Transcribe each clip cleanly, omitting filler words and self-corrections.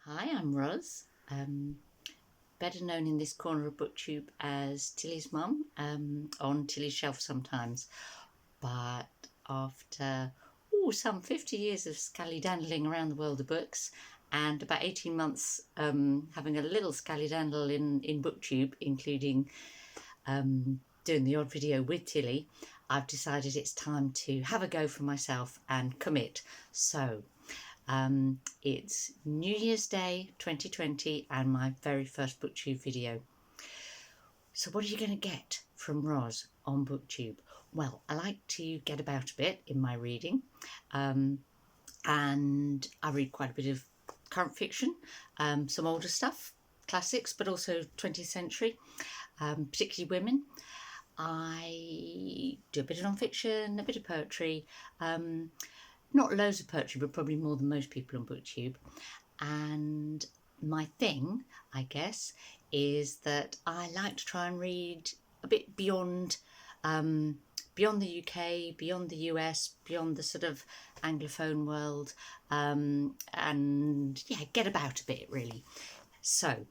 Hi, I'm Roz, better known in this corner of booktube as Tilly's mum, on Tilly's shelf sometimes. But after some 50 years of scallydandling around the world of books and about 18 months having a little scallydandle in booktube, including doing the odd video with Tilly, I've decided it's time to have a go for myself and commit. So it's New Year's Day 2020 and my very first booktube video. So what are you going to get from Roz on booktube? Well, I like to get about a bit in my reading, and I read quite a bit of current fiction, some older stuff, classics, but also 20th century, particularly women. I do a bit of non-fiction, a bit of poetry, not loads of poetry, but probably more than most people on booktube. And my thing, I guess, is that I like to try and read a bit beyond the UK, beyond the US, beyond the sort of Anglophone world, and yeah, get about a bit really. So,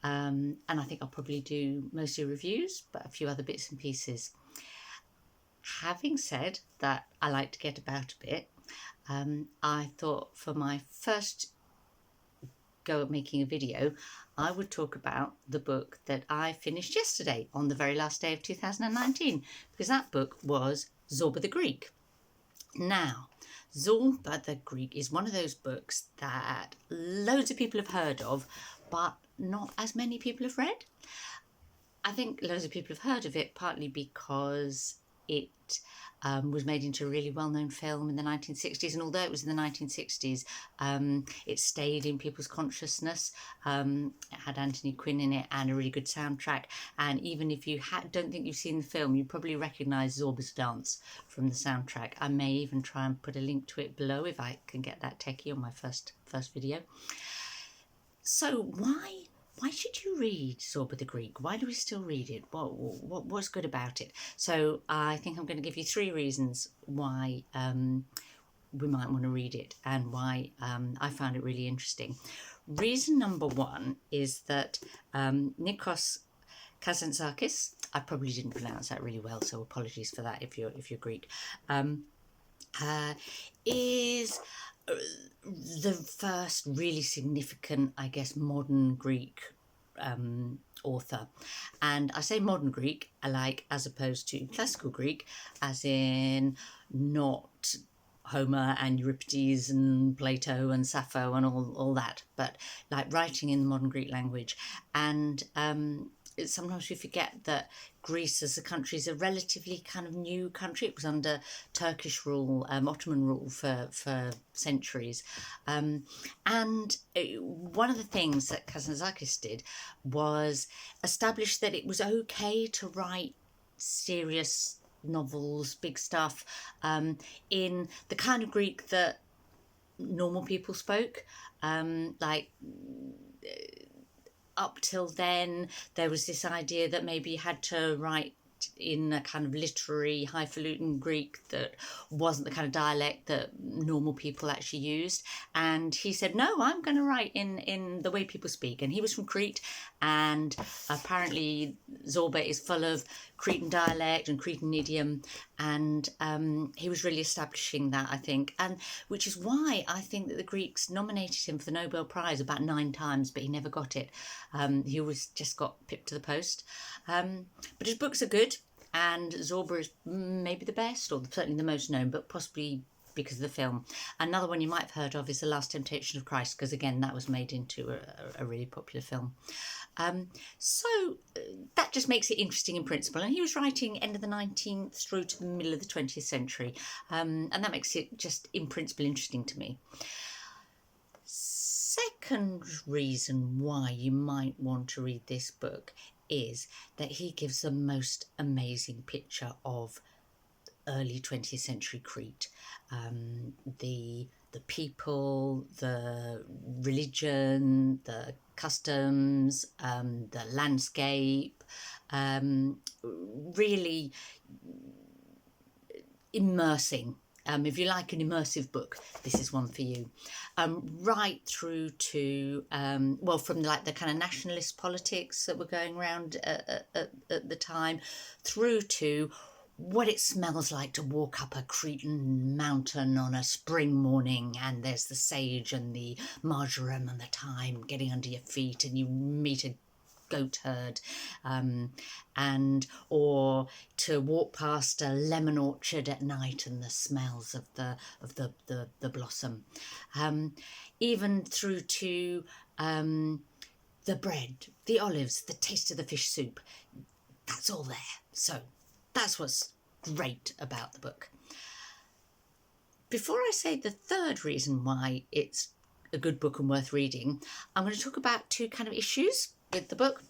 and I think I'll probably do mostly reviews, but a few other bits and pieces. Having said that, I like to get about a bit. I thought for my first go at making a video, I would talk about the book that I finished yesterday on the very last day of 2019, because that book was Zorba the Greek. Now, Zorba the Greek is one of those books that loads of people have heard of, but not as many people have read. I think loads of people have heard of it partly because it was made into a really well-known film in the 1960s, and although it was in the 1960s, it stayed in people's consciousness. It had Anthony Quinn in it and a really good soundtrack, and even if you don't think you've seen the film, you probably recognise Zorba's dance from the soundtrack. I may even try and put a link to it below if I can get that techie on my first video. So why should you read Zorba the Greek? Why do we still read it? What's good about it? So I think I'm going to give you 3 reasons why we might want to read it and why I found it really interesting. Reason number 1 is that Nikos Kazantzakis, I probably didn't pronounce that really well, so apologies for that if you're Greek, is the first really significant, I guess, modern Greek author. And I say modern Greek, as opposed to classical Greek, as in not Homer and Euripides and Plato and Sappho and all that, but like writing in the modern Greek language. And sometimes we forget that Greece as a country is a relatively kind of new country. It was under Turkish rule, Ottoman rule for centuries. And one of the things that Kazantzakis did was establish that it was okay to write serious novels, big stuff, in the kind of Greek that normal people spoke, up till then, there was this idea that maybe you had to write in a kind of literary, highfalutin Greek that wasn't the kind of dialect that normal people actually used. And he said, no, I'm going to write in the way people speak. And he was from Crete, and apparently Zorba is full of Cretan dialect and Cretan idiom, and he was really establishing that, I think, and which is why I think that the Greeks nominated him for the Nobel Prize about 9 times, but he never got it. He always just got pipped to the post. But his books are good, and Zorba is maybe the best, or certainly the most known, but possibly because of the film. Another one you might have heard of is The Last Temptation of Christ, because again, that was made into a really popular film. So that just makes it interesting in principle. And he was writing end of the 19th through to the middle of the 20th century. And that makes it just in principle interesting to me. Second reason why you might want to read this book is that he gives the most amazing picture of early 20th century Crete. The people, the religion, the customs, the landscape, really immersing If you like an immersive book, this is one for you. Right through to, well, from like the kind of nationalist politics that were going around at the time, through to what it smells like to walk up a Cretan mountain on a spring morning, and there's the sage and the marjoram and the thyme getting under your feet, and you meet a goat herd, or to walk past a lemon orchard at night and the smells of the blossom, even through to the bread, the olives, the taste of the fish soup. That's all there. So that's what's great about the book. Before I say the third reason why it's a good book and worth reading, I'm going to talk about two kind of issues with the book.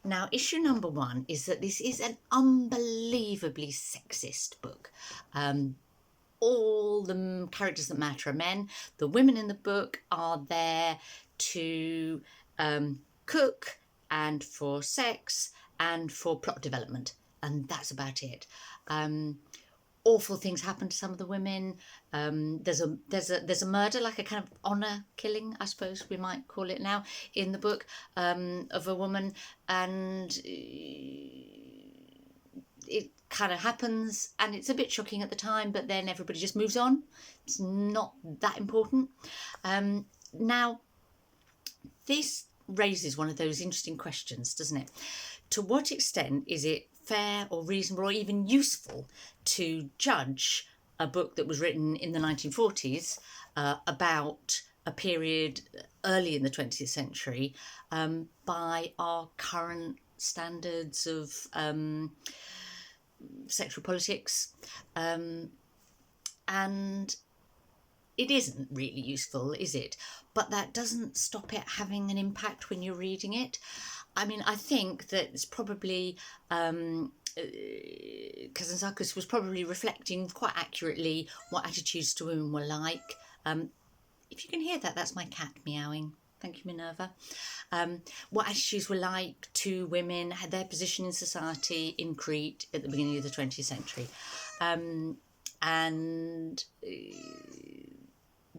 Now, issue number one is that this is an unbelievably sexist book. All the characters that matter are men. The women in the book are there to cook and for sex and for plot development, and that's about it. Awful things happen to some of the women. There's a murder, like a kind of honour killing, I suppose we might call it now, in the book, of a woman, and it kind of happens, and it's a bit shocking at the time, but then everybody just moves on. It's not that important. Now, this raises one of those interesting questions, doesn't it? To what extent is it fair or reasonable or even useful to judge a book that was written in the 1940s about a period early in the 20th century by our current standards of sexual politics? And it isn't really useful, is it? But that doesn't stop it having an impact when you're reading it. I mean, I think that it's probably Kazantzakis was probably reflecting quite accurately what attitudes to women were like. If you can hear that, that's my cat meowing. Thank you, Minerva. What attitudes were like to women, had their position in society in Crete at the beginning of the 20th century.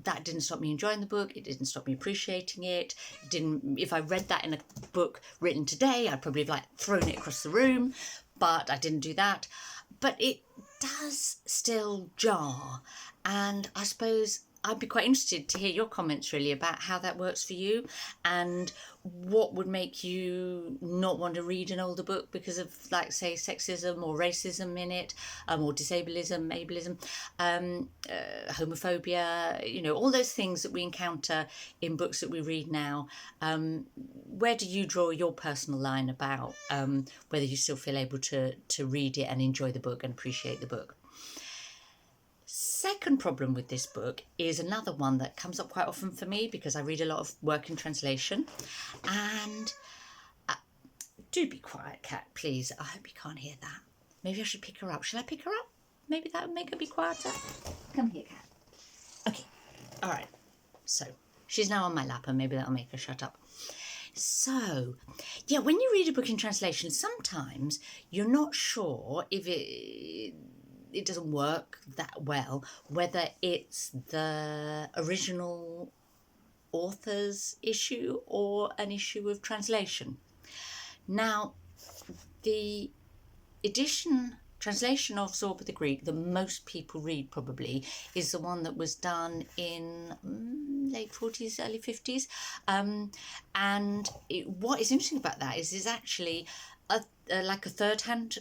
That didn't stop me enjoying the book. It didn't stop me appreciating it. If I read that in a book written today, I'd probably have thrown it across the room, but I didn't do that. But it does still jar, and I suppose I'd be quite interested to hear your comments really about how that works for you, and what would make you not want to read an older book because of, say, sexism or racism in it, or disableism, ableism, homophobia, all those things that we encounter in books that we read now. Where do you draw your personal line about whether you still feel able to read it and enjoy the book and appreciate the book? Second problem with this book is another one that comes up quite often for me because I read a lot of work in translation. And do be quiet, cat, please. I hope you can't hear that. Maybe I should pick her up. Shall I pick her up? Maybe that would make her be quieter. Come here, cat. Okay. All right. So she's now on my lap, and maybe that'll make her shut up. So, yeah, when you read a book in translation, sometimes you're not sure if it doesn't work that well, whether it's the original author's issue or an issue of translation. Now, the translation of Zorba the Greek that most people read probably is the one that was done in late 40s, early 50s. What is interesting about that is it's actually like a third-hand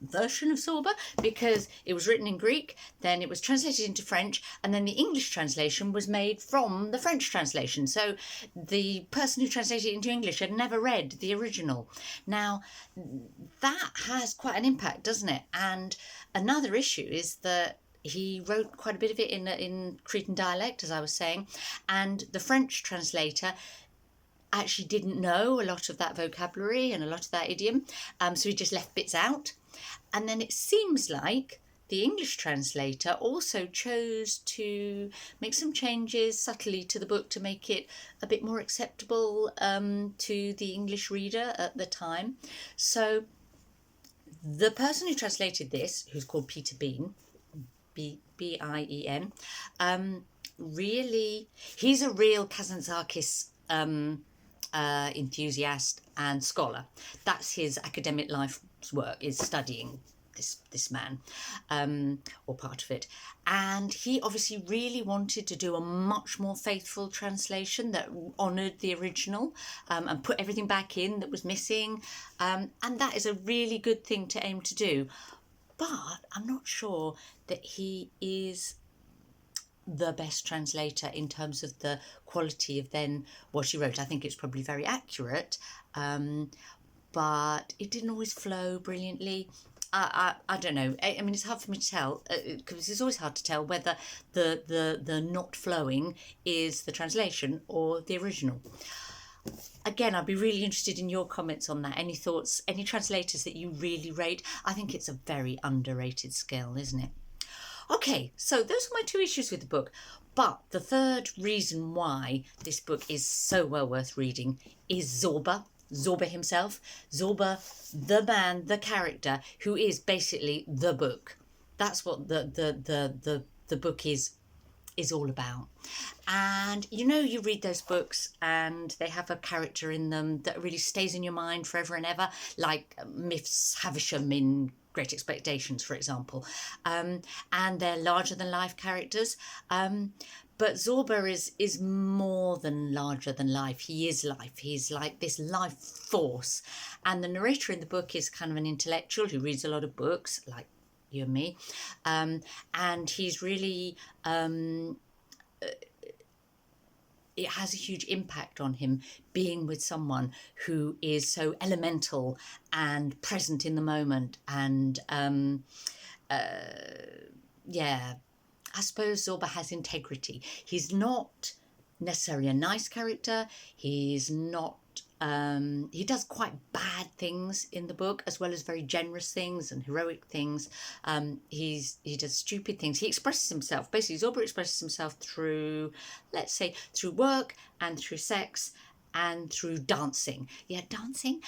version of Zorba, because it was written in Greek, then it was translated into French, and then the English translation was made from the French translation. So the person who translated it into English had never read the original. Now, that has quite an impact, doesn't it? And another issue is that he wrote quite a bit of it in Cretan dialect, as I was saying, and the French translator actually didn't know a lot of that vocabulary and a lot of that idiom, so he just left bits out. And then it seems like the English translator also chose to make some changes subtly to the book to make it a bit more acceptable to the English reader at the time. So the person who translated this, who's called Peter Bean, Bien. Really, he's a real Kazantzakis enthusiast and scholar. That's his academic life's work, is studying this man, or part of it. And he obviously really wanted to do a much more faithful translation that honoured the original, and put everything back in that was missing. And that is a really good thing to aim to do. But I'm not sure that he is the best translator in terms of the quality of then what he wrote. I think it's probably very accurate, but it didn't always flow brilliantly. I don't know. I mean, it's hard for me to tell, because it's always hard to tell whether the not flowing is the translation or the original. Again, I'd be really interested in your comments on that. Any thoughts, any translators that you really rate? I think it's a very underrated skill, isn't it? Okay, so those are my 2 issues with the book. But the third reason why this book is so well worth reading is Zorba himself. Zorba, the man, the character, who is basically the book. That's what the book is all about. And you read those books and they have a character in them that really stays in your mind forever and ever, like Miss Havisham in Great Expectations, for example, and they're larger than life characters, but Zorba is more than larger than life. He is life. He's like this life force, and the narrator in the book is kind of an intellectual who reads a lot of books, like you and me, and he's really it has a huge impact on him being with someone who is so elemental and present in the moment. And yeah, I suppose Zorba has integrity. He's not necessarily a nice character. He's not, he does quite bad things in the book, as well as very generous things and heroic things. He does stupid things. He expresses himself. Basically, Zorba expresses himself through, let's say, through work and through sex and through dancing. Yeah, dancing.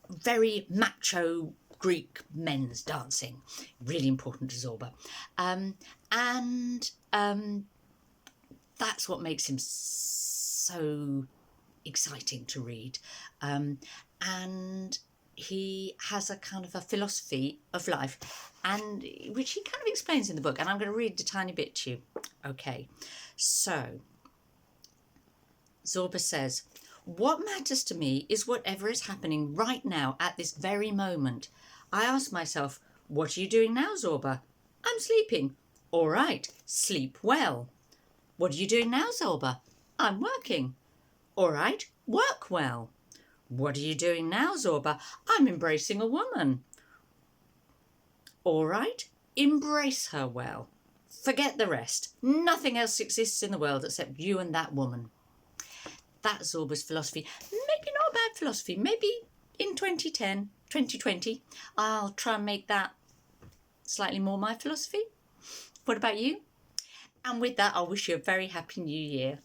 Very macho Greek men's dancing. Really important to Zorba. And that's what makes him so exciting to read. And he has a kind of a philosophy of life, and which he kind of explains in the book, and I'm going to read a tiny bit to you. Okay, so Zorba says, "What matters to me is whatever is happening right now at this very moment. I ask myself, what are you doing now, Zorba? I'm sleeping. All right, sleep well. What are you doing now, Zorba? I'm working. All right, work well. What are you doing now, Zorba? I'm embracing a woman. All right, embrace her well. Forget the rest. Nothing else exists in the world except you and that woman." That's Zorba's philosophy. Maybe not a bad philosophy. Maybe in 2010, 2020, I'll try and make that slightly more my philosophy. What about you? And with that, I'll wish you a very happy new year.